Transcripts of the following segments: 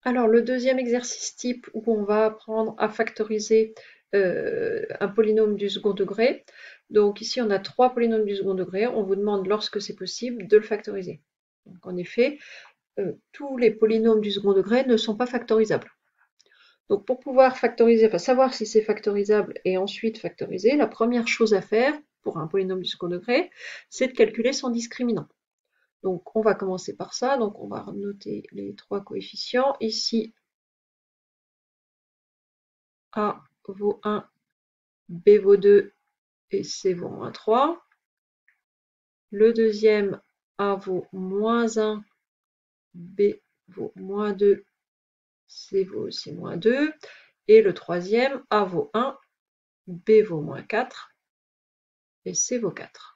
Alors, le deuxième exercice type où on va apprendre à factoriser un polynôme du second degré. Donc ici, on a 3 polynômes du second degré. On vous demande, lorsque c'est possible, de le factoriser. Donc en effet, tous les polynômes du second degré ne sont pas factorisables. Donc pour pouvoir factoriser, enfin savoir si c'est factorisable et ensuite factoriser, la première chose à faire pour un polynôme du second degré, c'est de calculer son discriminant. Donc on va commencer par ça. Donc on va noter les 3 coefficients. Ici, A vaut 1, B vaut 2 et C vaut moins 3. Le deuxième, A vaut moins 1, B vaut moins 2, C vaut aussi moins 2. Et le troisième, A vaut 1, B vaut moins 4 et C vaut 4.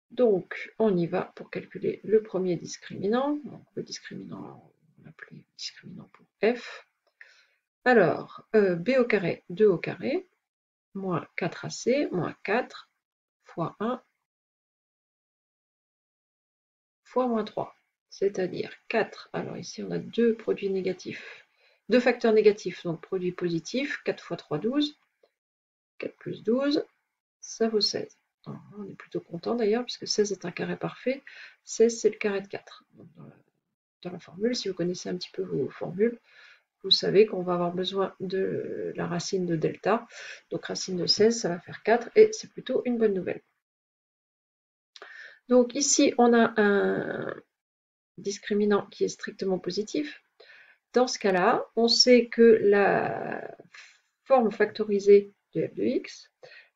Donc, on y va pour calculer le premier discriminant. Donc, le discriminant, on va l'appeler discriminant pour F. Alors, B au carré, 2 au carré, moins 4AC, moins 4, fois 1, fois moins 3. C'est-à-dire 4. Alors ici, on a deux produits négatifs. Deux facteurs négatifs, donc produit positif. 4 fois 3, 12. 4 plus 12, ça vaut 16. Alors, on est plutôt content d'ailleurs, puisque 16 est un carré parfait. 16, c'est le carré de 4. Donc, dans la formule, si vous connaissez un petit peu vos formules, vous savez qu'on va avoir besoin de la racine de delta. Donc racine de 16, ça va faire 4, et c'est plutôt une bonne nouvelle. Donc ici, on a un discriminant qui est strictement positif. Dans ce cas-là, on sait que la forme factorisée de f de x,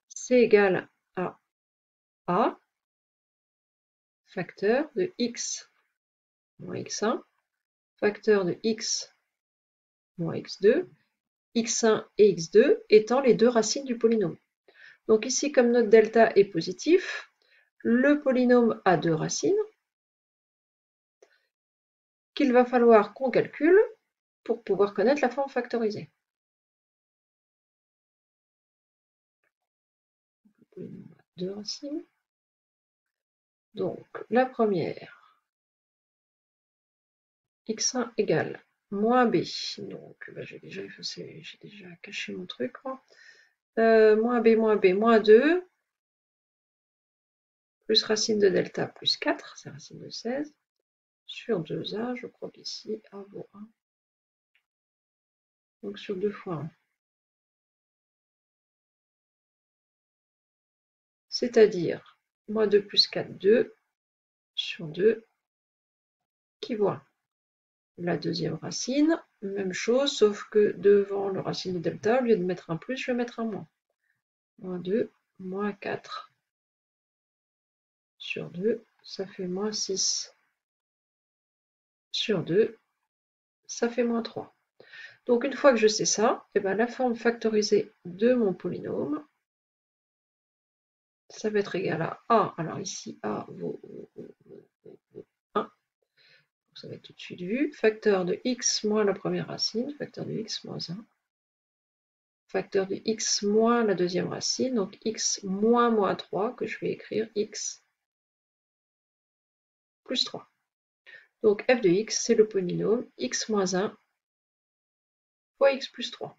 c'est égal à a facteur de x moins x1, facteur de x moins x2, x1 et x2 étant les deux racines du polynôme. Donc ici, comme notre delta est positif, le polynôme a deux racines qu'il va falloir qu'on calcule pour pouvoir connaître la forme factorisée. Le polynôme a deux racines. Donc la première, x1 égale moins b. Donc j'ai déjà effacé, j'ai déjà caché mon truc. Moins b, moins 2, plus racine de delta plus 4, c'est racine de 16, sur 2a, je crois qu'ici a vaut 1. Donc sur 2 fois 1. C'est-à-dire moins 2 plus 4, 2, sur 2, qui vaut 1. La deuxième racine, même chose, sauf que devant le racine de delta, au lieu de mettre un plus, je vais mettre un moins. Moins 2, moins 4 sur 2, ça fait moins 6 sur 2, ça fait moins 3. Donc une fois que je sais ça, et bien, la forme factorisée de mon polynôme, ça va être égal à A. Alors ici, A vaut 1. Ça va être tout de suite vu. Facteur de x moins la première racine, facteur de x moins 1. Facteur de x moins la deuxième racine, donc x moins moins 3, que je vais écrire x plus 3. Donc f de x, c'est le polynôme x moins 1 fois x plus 3.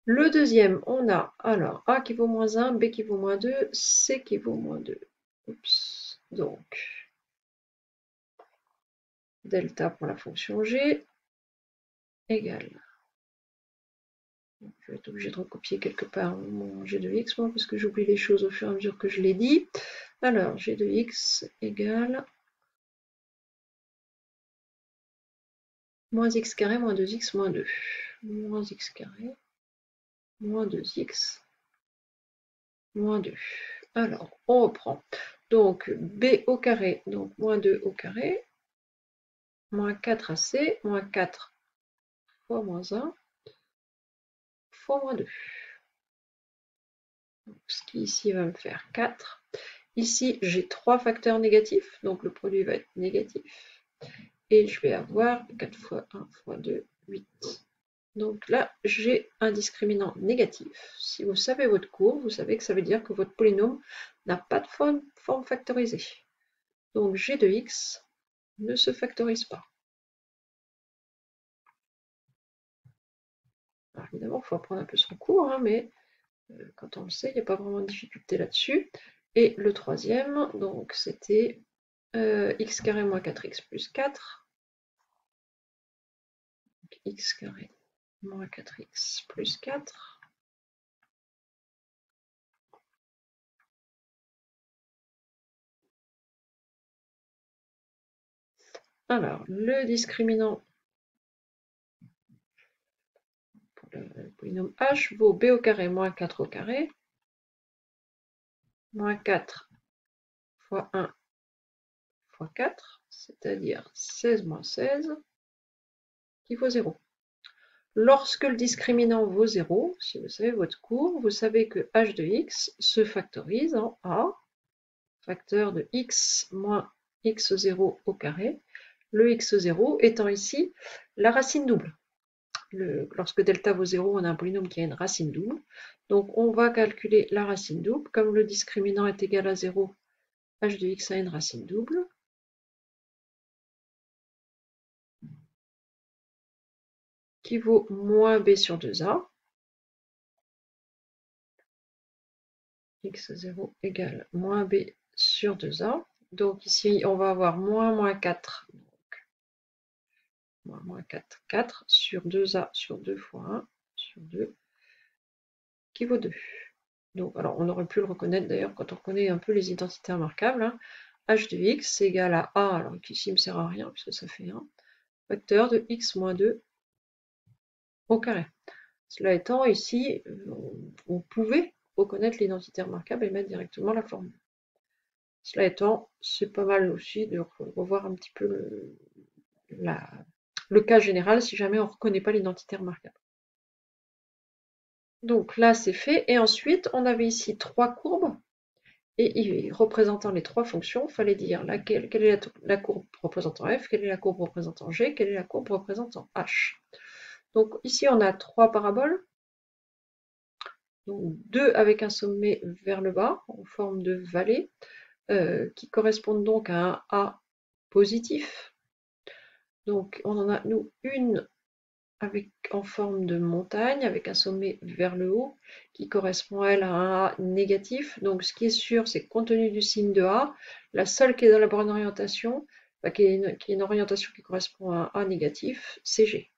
Le deuxième, on a alors a qui vaut moins 1, b qui vaut moins 2, c qui vaut moins 2. Oups. Donc, delta pour la fonction g égale. Je vais être obligé de recopier quelque part mon g de x, moi, parce que j'oublie les choses au fur et à mesure que je l'ai dit. Alors, g de x égale moins x carré moins 2x moins 2. Moins x carré moins 2x moins 2. Alors, on reprend. Donc, b au carré, donc moins 2 au carré, moins 4ac, moins 4 fois moins 1, fois moins 2. Donc, ce qui ici va me faire 4. Ici, j'ai 3 facteurs négatifs, donc le produit va être négatif. Et je vais avoir 4 fois 1 fois 2, 8. Donc là, j'ai un discriminant négatif. Si vous savez votre cours, vous savez que ça veut dire que votre polynôme n'a pas de forme factorisée. Donc g de x ne se factorise pas. Alors, évidemment, il faut apprendre un peu son cours, hein, mais quand on le sait, il n'y a pas vraiment de difficulté là-dessus. Et le troisième, donc c'était x carré moins 4x plus 4. Donc, x carré moins 4x plus 4. Alors, le discriminant pour le polynôme h vaut b au carré moins 4 au carré, moins 4 fois 1 fois 4, c'est-à-dire 16 moins 16, qui vaut 0. Lorsque le discriminant vaut 0, si vous savez votre cours, vous savez que h de x se factorise en a, facteur de x moins x0 au carré, le x0 étant ici la racine double. Lorsque delta vaut 0, on a un polynôme qui a une racine double. Donc on va calculer la racine double. Comme le discriminant est égal à 0, h de x a une racine double. Qui vaut moins b sur 2a. x0 égale moins b sur 2a. Donc ici, on va avoir moins 4. Donc, moins 4, 4 sur 2a sur 2 fois 1 sur 2, qui vaut 2. Donc, alors, on aurait pu le reconnaître d'ailleurs quand on reconnaît un peu les identités remarquables. Hein. h de x est égal à a, alors qu'ici il ne me sert à rien puisque ça fait 1, facteur de x moins 2 au carré. Cela étant, ici, on pouvait reconnaître l'identité remarquable et mettre directement la formule. Cela étant, c'est pas mal aussi de revoir un petit peu le cas général si jamais on ne reconnaît pas l'identité remarquable. Donc là, c'est fait. Et ensuite, on avait ici 3 courbes. Et représentant les 3 fonctions, il fallait dire quelle est la courbe représentant f, quelle est la courbe représentant g, quelle est la courbe représentant h. Donc ici, on a 3 paraboles. Donc 2 avec un sommet vers le bas, en forme de vallée, qui correspondent donc à un A positif. Donc on en a, nous, une en forme de montagne, avec un sommet vers le haut, qui correspond elle à un A négatif. Donc ce qui est sûr, c'est que compte tenu du signe de A, la seule qui est dans la bonne orientation, qui est une orientation qui correspond à un A négatif, c'est G.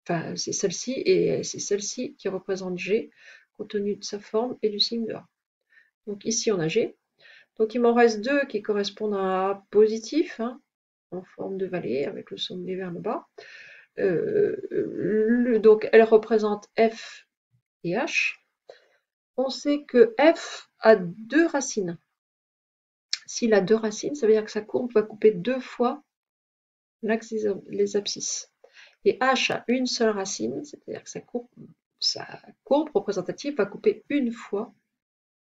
Enfin, c'est celle-ci, et c'est celle-ci qui représente G, compte tenu de sa forme et du signe de A. Donc ici on a G. Donc il m'en reste 2 qui correspondent à un A positif, hein, en forme de vallée, avec le sommet vers le bas. Donc elle représente f et h. On sait que f a 2 racines. S'il a 2 racines, ça veut dire que sa courbe va couper 2 fois l'axe des abscisses. Et h a une seule racine, c'est-à-dire que sa courbe représentative va couper une fois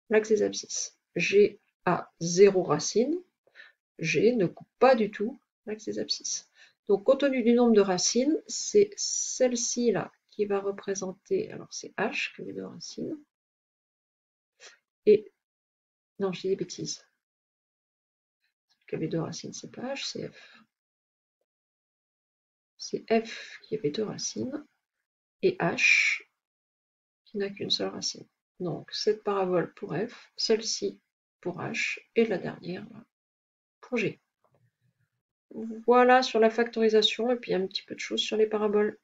l'axe des abscisses. G a 0 racine, G ne coupe pas du tout l'axe des abscisses. Donc, compte tenu du nombre de racines, c'est celle-ci là qui va représenter, alors c'est H qui avait 2 racines, et, non, je dis des bêtises, celle qui avait 2 racines, c'est pas H, c'est F. C'est F qui avait 2 racines, et H qui n'a qu'une seule racine. Donc, cette parabole pour F, celle-ci pour H, et la dernière là, pour G. Voilà sur la factorisation, et puis un petit peu de choses sur les paraboles.